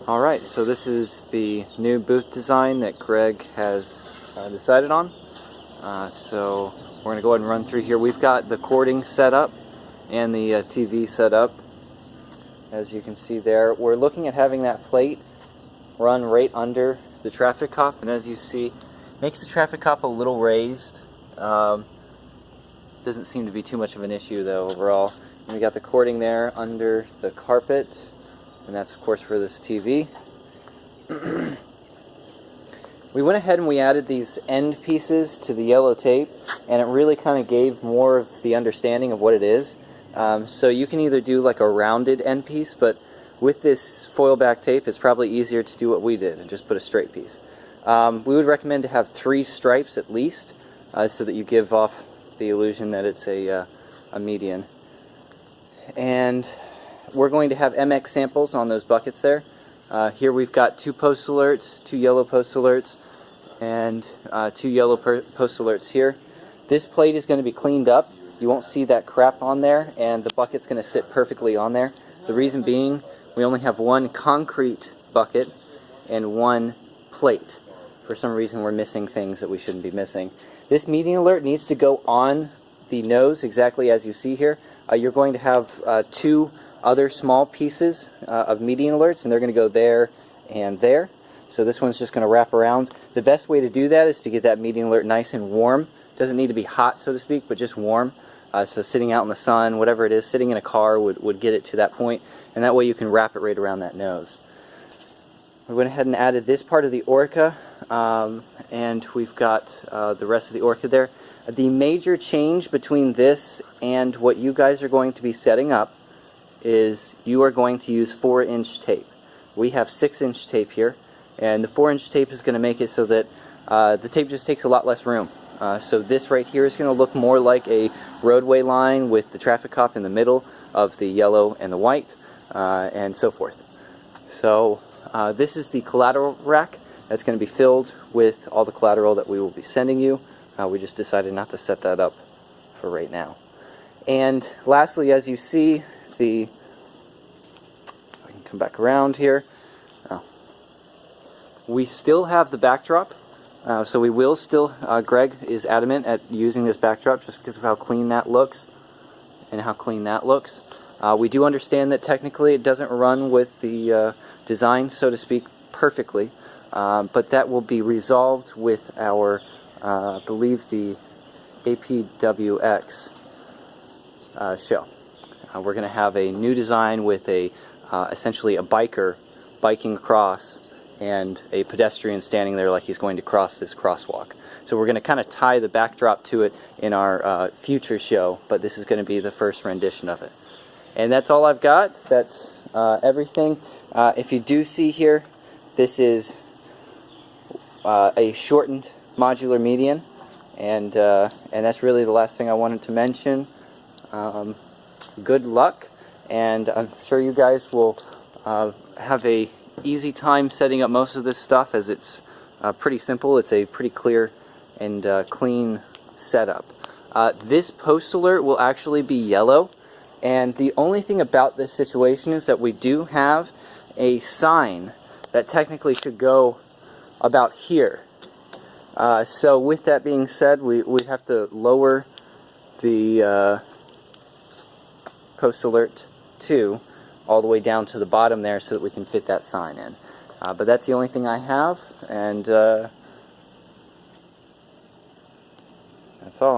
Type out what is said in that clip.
Alright, so this is the new booth design that Greg has decided on. So we're going to go ahead and run through here. We've got the cording set up and the TV set up, as you can see there. We're looking at having that plate run right under the traffic cop, and as you see, makes the traffic cop a little raised. Doesn't seem to be too much of an issue though overall. And we got the cording there under the carpet, and that's of course for this TV. We went ahead and we added these end pieces to the yellow tape, and it really kind of gave more of the understanding of what it is. So you can either do like a rounded end piece, but with this foil back tape it's probably easier to do what we did and just put a straight piece. We would recommend to have 3 stripes at least, so that you give off the illusion that it's a median. And we're going to have MX samples on those buckets there. Here we've got 2 post alerts, 2 yellow post alerts, and 2 yellow post alerts here. This plate is going to be cleaned up. You won't see that crap on there, and the bucket's going to sit perfectly on there. The reason being, we only have 1 concrete bucket and 1 plate. For some reason we're missing things that we shouldn't be missing. This median alert needs to go on the nose exactly as you see here. You're going to have 2 other small pieces of median alerts, and they're going to go there and there. So this one's just going to wrap around. The best way to do that is to get that median alert nice and warm. Doesn't need to be hot, so to speak, but just warm. So sitting out in the sun, whatever it is, sitting in a car would get it to that point, and that way you can wrap it right around that nose. We went ahead and added this part of the Orca, and we've got the rest of the Orca there. The major change between this and what you guys are going to be setting up is you are going to use 4-inch tape. We have 6-inch tape here, and the 4-inch tape is going to make it so that the tape just takes a lot less room. So this right here is going to look more like a roadway line with the traffic cop in the middle of the yellow and the white, and so forth. So this is the collateral rack that's going to be filled with all the collateral that we will be sending you. We just decided not to set that up for right now. And lastly, as you see, I can come back around here. We still have the backdrop, so we will still, Greg is adamant at using this backdrop just because of how clean that looks and how clean that looks. We do understand that technically it doesn't run with the design, so to speak, perfectly, but that will be resolved with our I believe the APWX show. We're going to have a new design with essentially a biker biking across and a pedestrian standing there like he's going to cross this crosswalk. So we're going to kind of tie the backdrop to it in our future show, but this is going to be the first rendition of it. And that's all I've got. That's everything. If you do see here, this is a shortened modular median, and that's really the last thing I wanted to mention. Good luck, and I'm sure you guys will have a easy time setting up most of this stuff, as it's pretty simple. It's a pretty clear and clean setup. This post alert will actually be yellow, and the only thing about this situation is that we do have a sign that technically should go about here. So with that being said, we have to lower the post alert 2 all the way down to the bottom there so that we can fit that sign in. But that's the only thing I have, and that's all.